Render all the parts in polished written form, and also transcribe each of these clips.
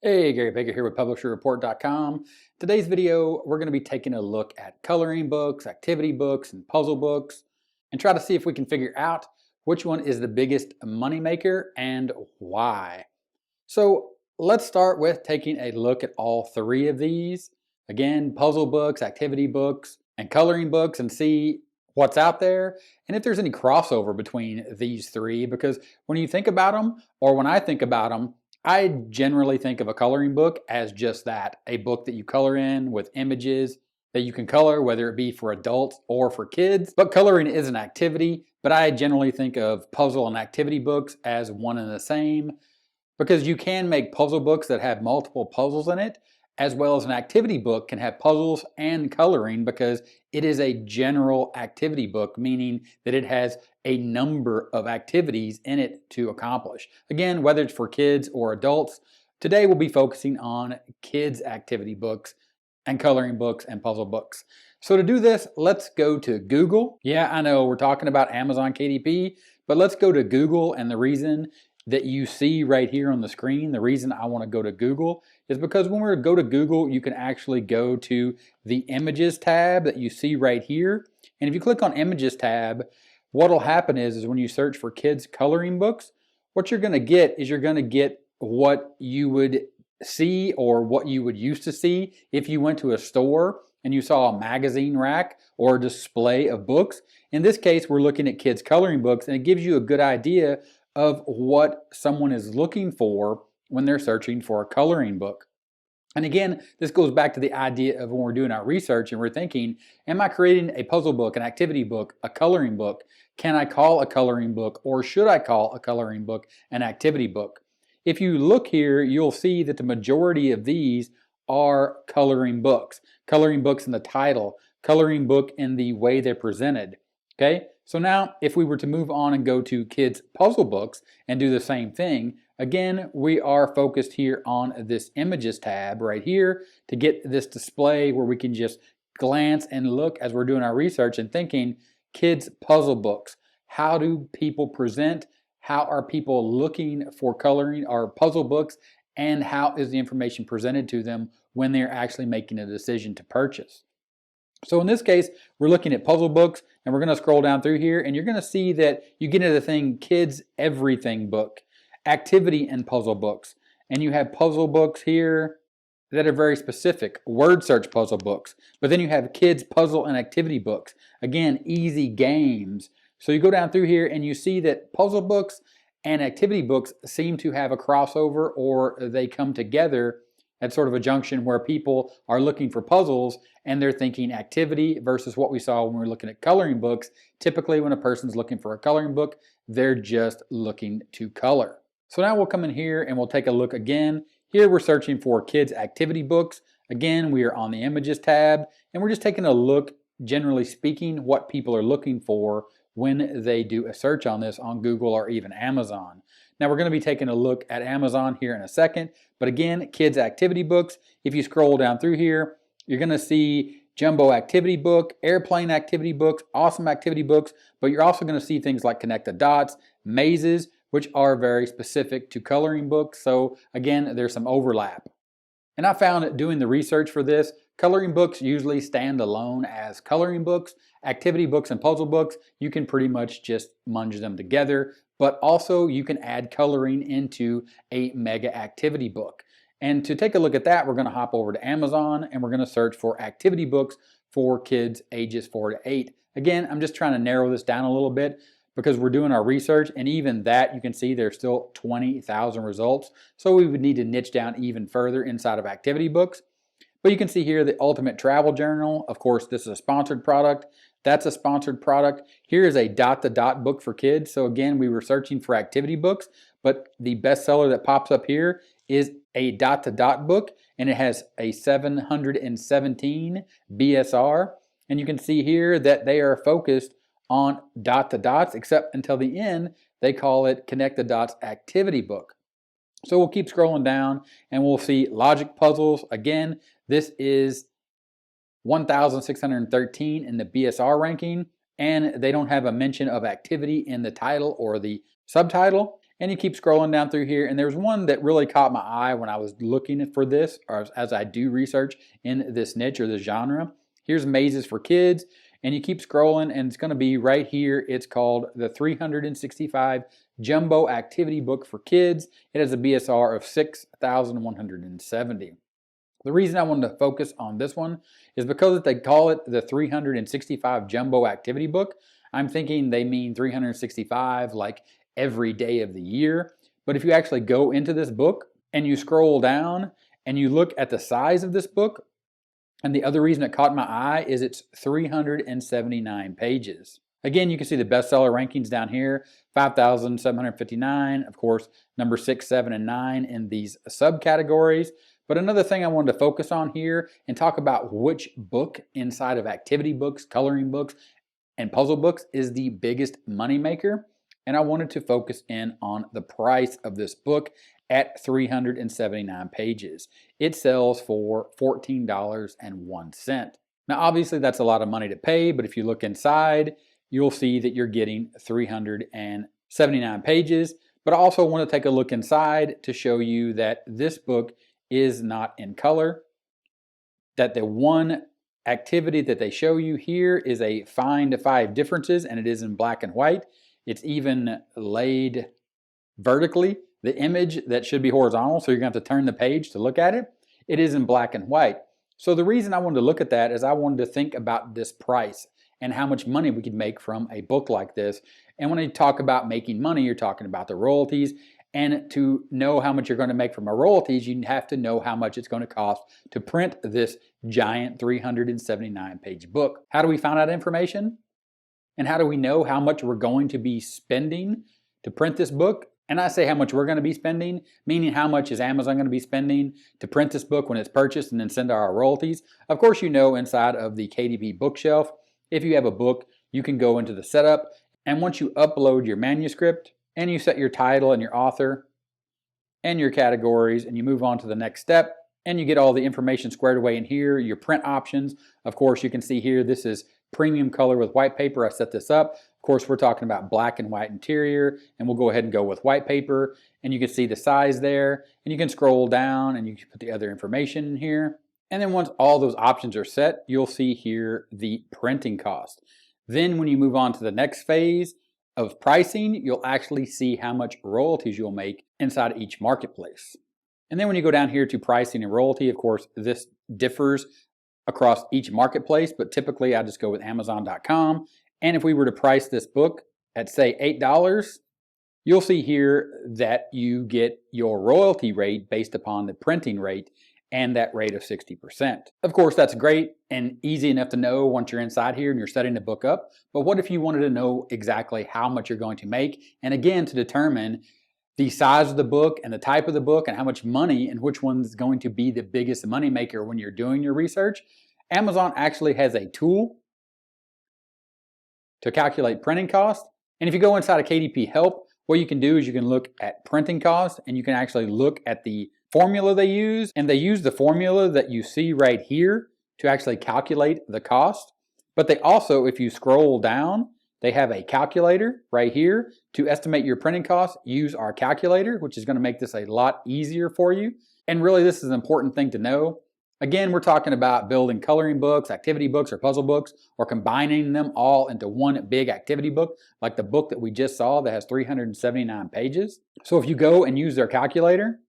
Hey, Gary Baker here with PublisherReport.com. Today's video, we're going to be taking a look at coloring books, activity books, and puzzle books, and try to see if we can figure out which one is the biggest moneymaker and why. So let's start with taking a look at all three of these. Again, puzzle books, activity books, and coloring books, and see what's out there and if there's any crossover between these three, because when you think about them, or when I think about them, I generally think of a coloring book as just that, a book that you color in with images that you can color, whether it be for adults or for kids. But coloring is an activity, but I generally think of puzzle and activity books as one and the same, because you can make puzzle books that have multiple puzzles in it, as well as an activity book can have puzzles and coloring, because it is a general activity book, meaning that it has a number of activities in it to accomplish. Again, whether it's for kids or adults, today we'll be focusing on kids' activity books and coloring books and puzzle books. So to do this, let's go to Google. Yeah, I know we're talking about Amazon KDP, but let's go to Google, and the reason that you see right here on the screen, the reason I want to go to Google is because when we go to Google, you can actually go to the Images tab that you see right here. And if you click on Images tab, what'll happen is when you search for kids coloring books, what you're going to get is you're going to get what you would see, or what you would used to see if you went to a store and you saw a magazine rack or a display of books. In this case, we're looking at kids coloring books, and it gives you a good idea of what someone is looking for when they're searching for a coloring book. And again, this goes back to the idea of when we're doing our research and we're thinking, am I creating a puzzle book, an activity book, a coloring book? Can I call a coloring book, or should I call a coloring book an activity book? If you look here, you'll see that the majority of these are coloring books in the title, coloring book in the way they're presented. Okay, so now if we were to move on and go to kids puzzle books and do the same thing, again, we are focused here on this Images tab right here to get this display where we can just glance and look as we're doing our research and thinking, kids puzzle books. How do people present? How are people looking for coloring or puzzle books? And how is the information presented to them when they're actually making a decision to purchase? So in this case, we're looking at puzzle books, and we're going to scroll down through here, and you're going to see that you get into the thing kids everything book, activity and puzzle books. And you have puzzle books here that are very specific, word search puzzle books. But then you have kids puzzle and activity books. Again, easy games. So you go down through here and you see that puzzle books and activity books seem to have a crossover, or they come together at sort of a junction where people are looking for puzzles and they're thinking activity, versus what we saw when we were looking at coloring books. Typically when a person's looking for a coloring book, they're just looking to color. So now we'll come in here and we'll take a look again. Here we're searching for kids activity books. Again, we are on the Images tab, and we're just taking a look, generally speaking, what people are looking for when they do a search on this on Google or even Amazon. Now we're going to be taking a look at Amazon here in a second, but again, kids activity books, if you scroll down through here, you're going to see jumbo activity book, airplane activity books, awesome activity books, but you're also going to see things like connect the dots, mazes, which are very specific to coloring books. So again, there's some overlap. And I found that doing the research for this, coloring books usually stand alone as coloring books. Activity books and puzzle books, you can pretty much just munge them together, but also you can add coloring into a mega activity book. And to take a look at that, we're going to hop over to Amazon and we're going to search for activity books for kids ages 4 to 8. Again, I'm just trying to narrow this down a little bit because we're doing our research, and even that, you can see there's still 20,000 results. So we would need to niche down even further inside of activity books. But you can see here the Ultimate Travel Journal. Of course, this is a sponsored product. That's a sponsored product. Here is a dot-to-dot book for kids. So again, we were searching for activity books, but the bestseller that pops up here is a dot-to-dot book, and it has a 717 BSR. And you can see here that they are focused on dot-to-dots, except until the end, they call it Connect the Dots Activity Book. So we'll keep scrolling down and we'll see logic puzzles. Again, this is 1,613 in the BSR ranking, and they don't have a mention of activity in the title or the subtitle. And you keep scrolling down through here, and there's one that really caught my eye when I was looking for this, or as I do research in this niche or this genre. Here's mazes for kids, and you keep scrolling, and it's going to be right here. It's called the 365 Jumbo Activity Book for Kids. It has a BSR of 6,170. The reason I wanted to focus on this one is because if they call it the 365 Jumbo Activity Book, I'm thinking they mean 365 like every day of the year. But if you actually go into this book and you scroll down and you look at the size of this book, and the other reason it caught my eye is it's 379 pages. Again, you can see the bestseller rankings down here, 5,759, of course, number 6, 7, and 9 in these subcategories. But another thing I wanted to focus on here and talk about which book inside of activity books, coloring books, and puzzle books is the biggest moneymaker. And I wanted to focus in on the price of this book at 379 pages. It sells for $14.01. Now, obviously, that's a lot of money to pay, but if you look inside, you'll see that you're getting 379 pages. But I also want to take a look inside to show you that this book is not in color, that the one activity that they show you here is a find 5 differences, and it is in black and white. It's even laid vertically. The image that should be horizontal, so you're going to have to turn the page to look at it, it is in black and white. So the reason I wanted to look at that is I wanted to think about this price and how much money we could make from a book like this. And when you talk about making money, you're talking about the royalties. And to know how much you're going to make from a royalties, you have to know how much it's going to cost to print this giant 379-page book. How do we find out information? And how do we know how much we're going to be spending to print this book? And I say how much we're going to be spending, meaning how much is Amazon going to be spending to print this book when it's purchased and then send our royalties. Of course, you know inside of the KDP bookshelf, if you have a book, you can go into the setup. And once you upload your manuscript and you set your title and your author and your categories and you move on to the next step and you get all the information squared away in here, your print options. Of course, you can see here, this is premium color with white paper. I set this up. Of course, we're talking about black and white interior, and we'll go ahead and go with white paper, and you can see the size there, and you can scroll down and you can put the other information in here. And then once all those options are set, you'll see here the printing cost. Then when you move on to the next phase of pricing, you'll actually see how much royalties you'll make inside each marketplace. And then when you go down here to pricing and royalty, of course, this differs across each marketplace, but typically I just go with Amazon.com. And if we were to price this book at say $8, you'll see here that you get your royalty rate based upon the printing rate and that rate of 60%. Of course, that's great and easy enough to know once you're inside here and you're setting the book up. But what if you wanted to know exactly how much you're going to make? And again, to determine the size of the book and the type of the book and how much money and which one's going to be the biggest money maker when you're doing your research, Amazon actually has a tool to calculate printing cost. And if you go inside of KDP Help, what you can do is you can look at printing cost and you can actually look at the formula they use. And they use the formula that you see right here to actually calculate the cost. But they also, if you scroll down, they have a calculator right here to estimate your printing costs. Use our calculator, which is going to make this a lot easier for you. And really, this is an important thing to know. Again, we're talking about building coloring books, activity books, or puzzle books, or combining them all into one big activity book, like the book that we just saw that has 379 pages. So if you go and use their calculator,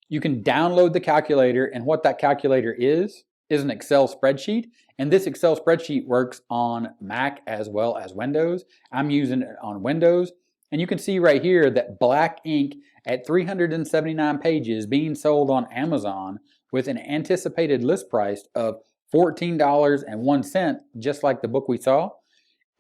you can download the calculator, and what that calculator is an Excel spreadsheet. And this Excel spreadsheet works on Mac as well as Windows. I'm using it on Windows. And you can see right here that black ink at 379 pages being sold on Amazon with an anticipated list price of $14.01, just like the book we saw.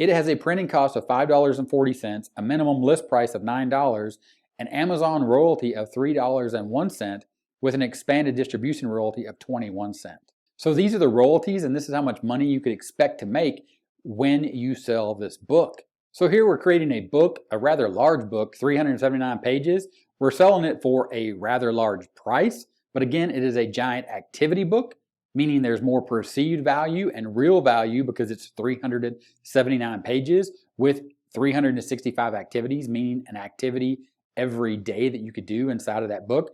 It has a printing cost of $5.40, a minimum list price of $9, an Amazon royalty of $3.01, with an expanded distribution royalty of 21 cents. So these are the royalties, and this is how much money you could expect to make when you sell this book. So here we're creating a book, a rather large book, 379 pages. We're selling it for a rather large price, but again, it is a giant activity book, meaning there's more perceived value and real value because it's 379 pages with 365 activities, meaning an activity every day that you could do inside of that book.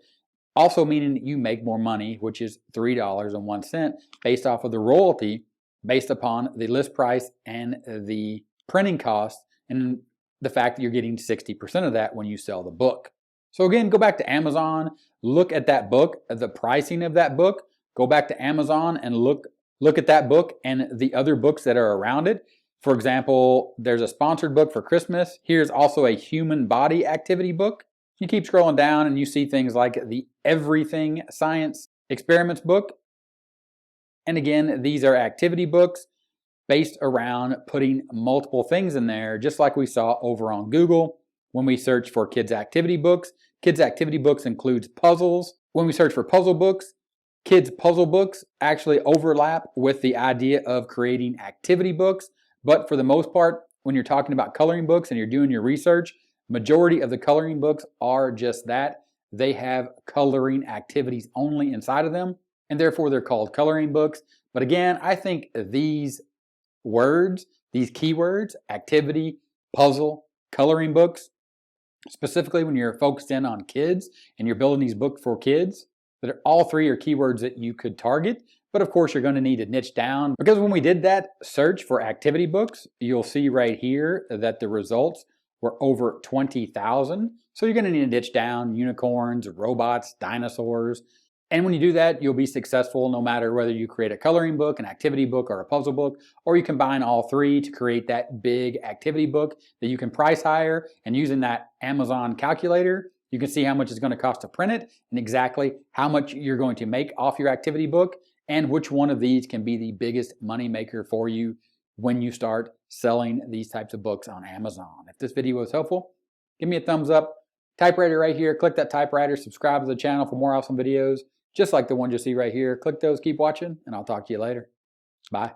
Also meaning that you make more money, which is $3.01 based off of the royalty based upon the list price and the printing cost, and the fact that you're getting 60% of that when you sell the book. So again, go back to Amazon, look at that book, the pricing of that book, go back to Amazon and look at that book and the other books that are around it. For example, there's a sponsored book for Christmas. Here's also a human body activity book. You keep scrolling down and you see things like the Everything Science Experiments book. And again, these are activity books based around putting multiple things in there, just like we saw over on Google when we search for kids activity books. Kids activity books includes puzzles. When we search for puzzle books, kids puzzle books actually overlap with the idea of creating activity books. But for the most part, when you're talking about coloring books and you're doing your research, majority of the coloring books are just that. They have coloring activities only inside of them, and therefore they're called coloring books. But again, I think these words, these keywords, activity, puzzle, coloring books, specifically when you're focused in on kids and you're building these books for kids, that all three are keywords that you could target. But of course, you're going to need to niche down, because when we did that search for activity books, you'll see right here that the results were over 20,000. So you're going to need to niche down unicorns, robots, dinosaurs. And when you do that, you'll be successful no matter whether you create a coloring book, an activity book, or a puzzle book, or you combine all three to create that big activity book that you can price higher. And using that Amazon calculator, you can see how much it's going to cost to print it and exactly how much you're going to make off your activity book and which one of these can be the biggest money maker for you when you start selling these types of books on Amazon. If this video was helpful, give me a thumbs up. Typewriter right here. Click that typewriter. Subscribe to the channel for more awesome videos, just like the ones you see right here. Click those, keep watching, and I'll talk to you later. Bye.